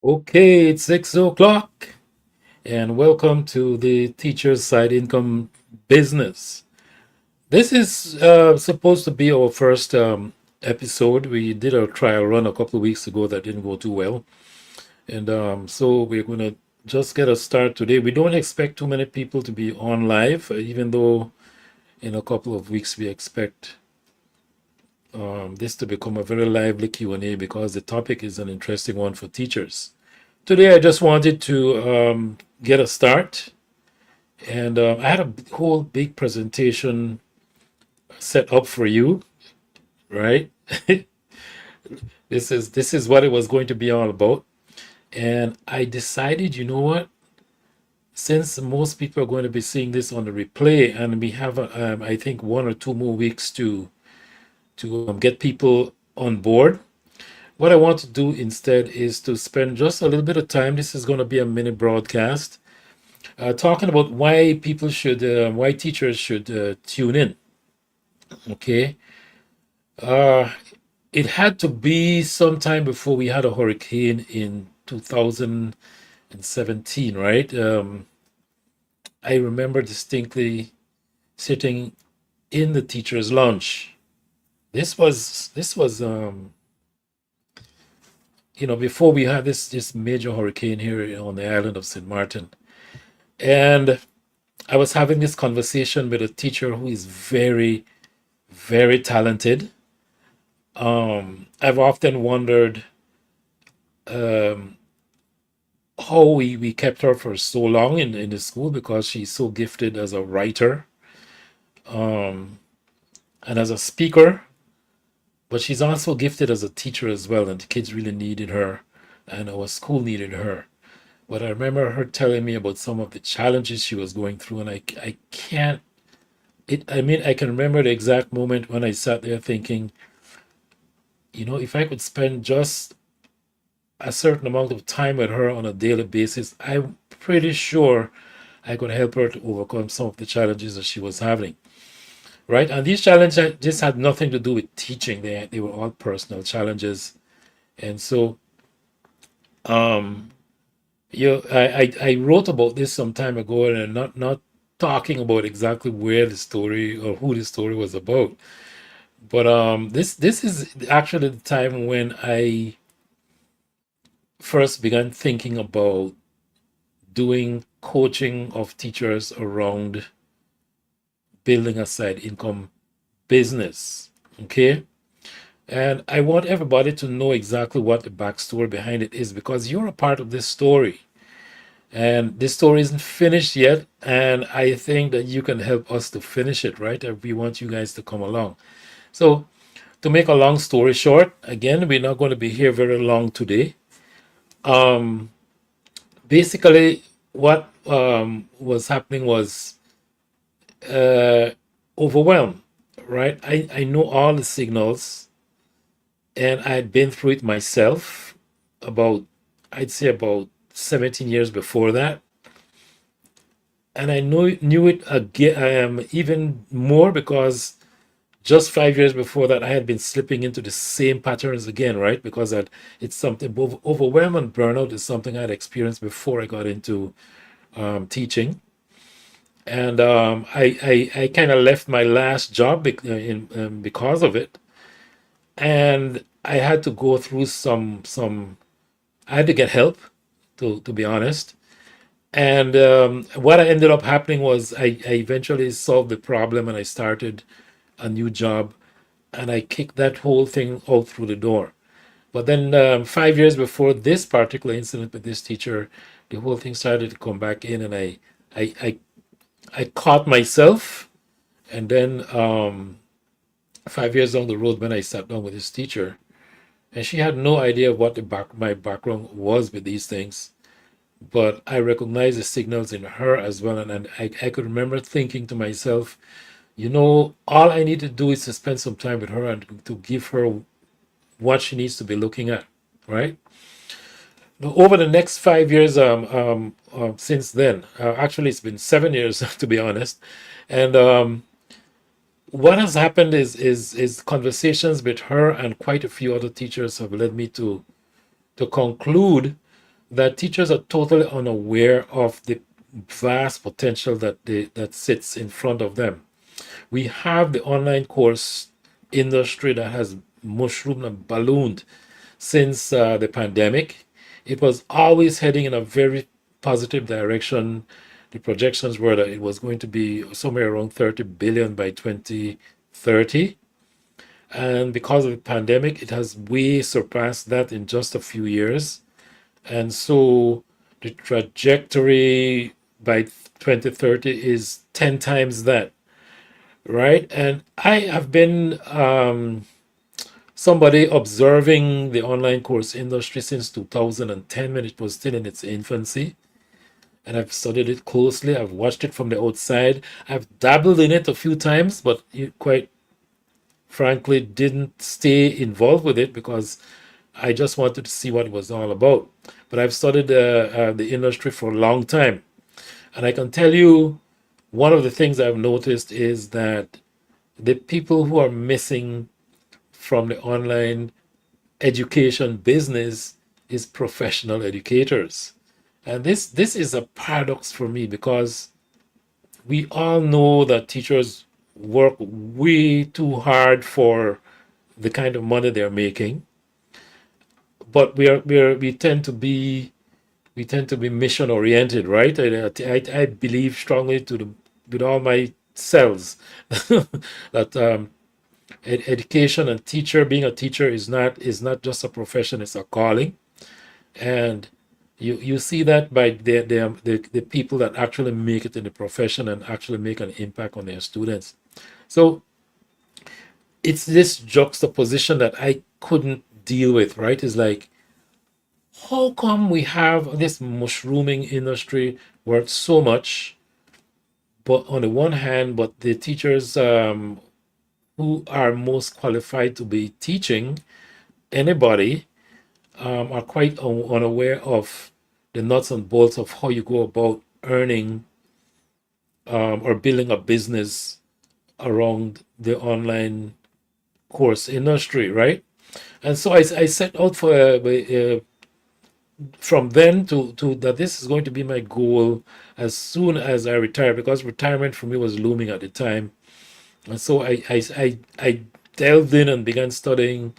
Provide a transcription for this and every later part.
Okay, it's 6 o'clock, and welcome to the Teacher's Side Income Business. This is supposed to be our first episode. We did a trial run a couple of weeks ago that didn't go too well, and so we're going to just get a start today. We don't expect too many people to be on live, even though in a couple of weeks we expect this to become a very lively Q&A because the topic is an interesting one for teachers. Today, I just wanted to get a start, and I had a whole big presentation set up for you, right? This is what it was going to be all about, and I decided, you know what? Since most people are going to be seeing this on the replay, and we have, I think, 1 or 2 more weeks to get people on board. What I want to do instead is to spend just a little bit of time. This is going to be a mini broadcast talking about why teachers should tune in. Okay, uh, it had to be sometime before we had a hurricane in 2017, right? I remember distinctly sitting in the teachers' lounge. This was before we had this major hurricane here on the island of St. Martin, and I was having this conversation with a teacher who is very, very talented. I've often wondered um, how we kept her for so long in the school because she's so gifted as a writer um, and as a speaker, but she's also gifted as a teacher as well. And the kids really needed her, and our school needed her. But I remember her telling me about some of the challenges she was going through, and I can't. I mean, I can remember the exact moment when I sat there thinking, if I could spend just a certain amount of time with her on a daily basis, I'm pretty sure I could help her to overcome some of the challenges that she was having. Right? And these challenges just had nothing to do with teaching. They were all personal challenges. And so um I wrote about this some time ago, and not talking about exactly where the story or who the story was about. But this is actually the time when I first began thinking about doing coaching of teachers around building a side income business. Okay. And I want everybody to know exactly what the backstory behind it is because you're a part of this story. And this story isn't finished yet. And I think that you can help us to finish it, right? We want you guys to come along. So, to make a long story short, again, we're not going to be here very long today. Um, Basically, what was happening was uh, overwhelm, right? I know all the signals, and I had been through it myself about, I'd say, about 17 years before that. And I knew it again, even more because just 5 years before that, I had been slipping into the same patterns again, right? Because it's something, both overwhelm and burnout is something I'd experienced before I got into teaching. And I kind of left my last job because of it. And I had to go through I had to get help, to be honest. And what ended up happening was I eventually solved the problem, and I started a new job, and I kicked that whole thing out through the door. But then 5 years before this particular incident with this teacher, the whole thing started to come back in, and I, I, I caught myself. And then 5 years down the road, when I sat down with this teacher, and she had no idea what my background was with these things, but I recognized the signals in her as well. And I could remember thinking to myself, all I need to do is to spend some time with her and to give her what she needs to be looking at, right? Now, over the next 5 years, since then, actually, it's been 7 years to be honest. And what has happened is conversations with her and quite a few other teachers have led me to conclude that teachers are totally unaware of the vast potential that sits in front of them. We have the online course industry that has mushroomed and ballooned since the pandemic. It was always heading in a very positive direction. The projections were that it was going to be somewhere around 30 billion by 2030. And because of the pandemic, it has way surpassed that in just a few years. And so the trajectory by 2030 is 10 times that, right? And I have been somebody observing the online course industry since 2010 when it was still in its infancy. And I've studied it closely. I've watched it from the outside. I've dabbled in it a few times, but quite frankly didn't stay involved with it because I just wanted to see what it was all about. But I've studied the industry for a long time. And I can tell you one of the things I've noticed is that the people who are missing from the online education business is professional educators. And this is a paradox for me because we all know that teachers work way too hard for the kind of money they're making, but we tend to be mission oriented, right? I believe strongly with all my cells that education and being a teacher is not just a profession, it's a calling. And you see that by the people that actually make it in the profession and actually make an impact on their students. So it's this juxtaposition that I couldn't deal with, right? It's like, how come we have this mushrooming industry worth so much, but on the one hand, but the teachers who are most qualified to be teaching anybody are quite unaware of the nuts and bolts of how you go about earning or building a business around the online course industry, right? And so I set out for from then to that this is going to be my goal as soon as I retire, because retirement for me was looming at the time. And so I delved in and began studying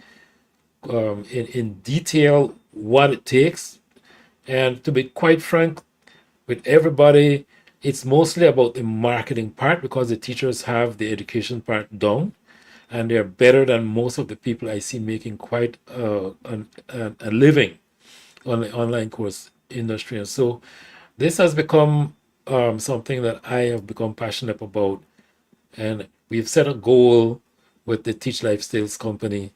in detail what it takes. And to be quite frank with everybody, it's mostly about the marketing part because the teachers have the education part down and they're better than most of the people I see making quite a living on the online course industry. And so this has become something that I have become passionate about. And we've set a goal with the Teach Life Sales Company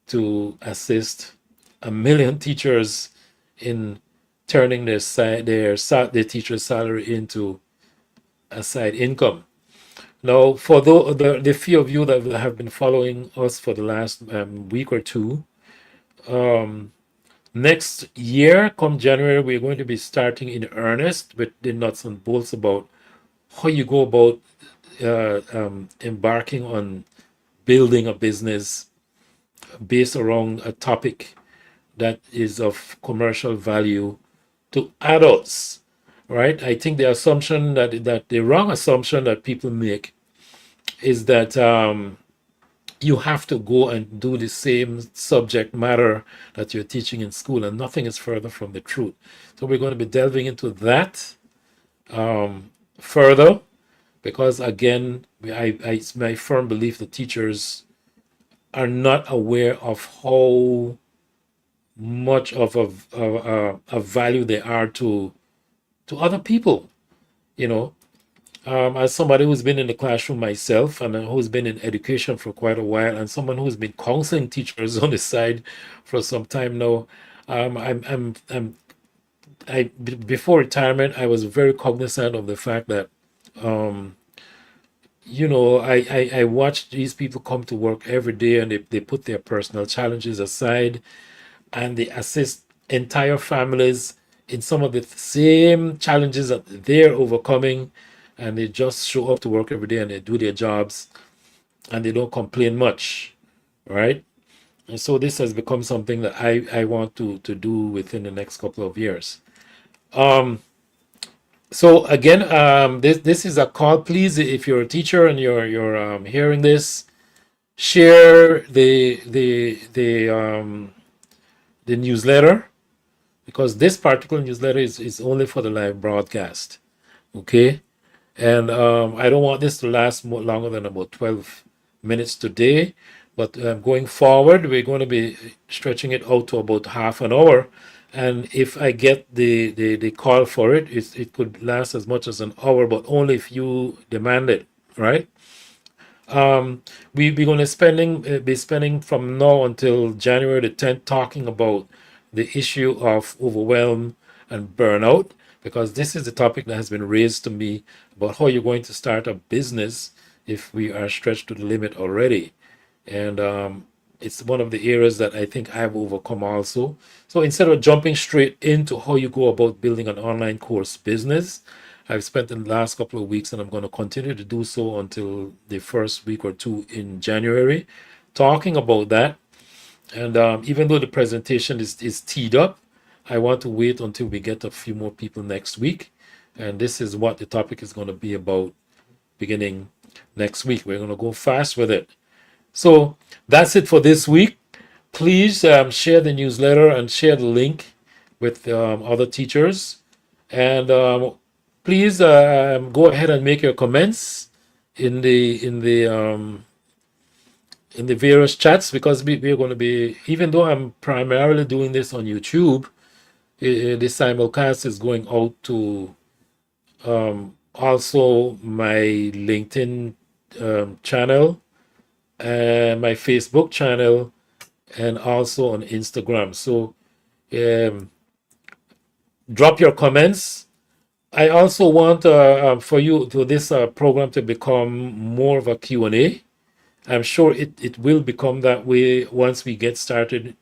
to assist 1 million teachers in turning their teacher's salary into a side income. Now, for the few of you that have been following us for the last week or two, next year, come January, we're going to be starting in earnest with the nuts and bolts about how you go about embarking on building a business based around a topic that is of commercial value to adults, right? I think the assumption that the wrong assumption that people make is that you have to go and do the same subject matter that you're teaching in school, and nothing is further from the truth. So we're going to be delving into that further, because again, it's my firm belief that teachers are not aware of how much of a value they are to other people. You know, as somebody who's been in the classroom myself and who's been in education for quite a while, and someone who's been counseling teachers on the side for some time now, before retirement, I was very cognizant of the fact that I watch these people come to work every day and they put their personal challenges aside and they assist entire families in some of the same challenges that they're overcoming, and they just show up to work every day and they do their jobs and they don't complain much, right? And so this has become something that I want to do within the next couple of years. Um, so again, this is a call. Please, if you're a teacher and you're hearing this, share the newsletter, because this particular newsletter is only for the live broadcast. Okay, and I don't want this to last more longer than about 12 minutes today. But going forward, we're going to be stretching it out to about half an hour. And if I get the call for it, it could last as much as an hour, but only if you demand it, right? We're going to be spending from now until January the 10th talking about the issue of overwhelm and burnout, because this is the topic that has been raised to me about how you're going to start a business if we are stretched to the limit already. And it's one of the areas that I think I've overcome also. So instead of jumping straight into how you go about building an online course business, I've spent the last couple of weeks, and I'm going to continue to do so until the first week or two in January, talking about that. And even though the presentation is teed up, I want to wait until we get a few more people next week. And this is what the topic is going to be about beginning next week. We're going to go fast with it. So that's it for this week. Please share the newsletter and share the link with other teachers. And please go ahead and make your comments in the various chats, because we're going to be, even though I'm primarily doing this on YouTube, this simulcast is going out to also my LinkedIn channel and my Facebook channel, and also on Instagram. So um, drop your comments. I also want for you to this program to become more of a Q&A. I'm sure it will become that way once we get started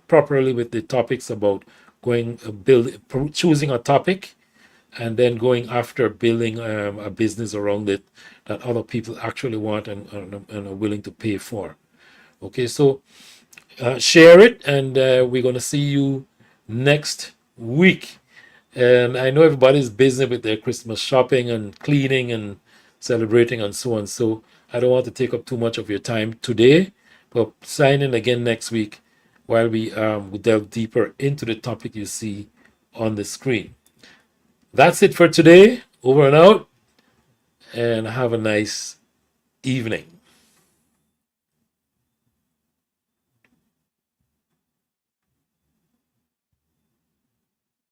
properly with the topics about going choosing a topic and then going after building a business around it that other people actually want and are willing to pay for. Okay, so share it, and we're going to see you next week. And I know everybody's busy with their Christmas shopping and cleaning and celebrating and so on. So I don't want to take up too much of your time today, but sign in again next week while we delve deeper into the topic you see on the screen. That's it for today. Over and out, and have a nice evening.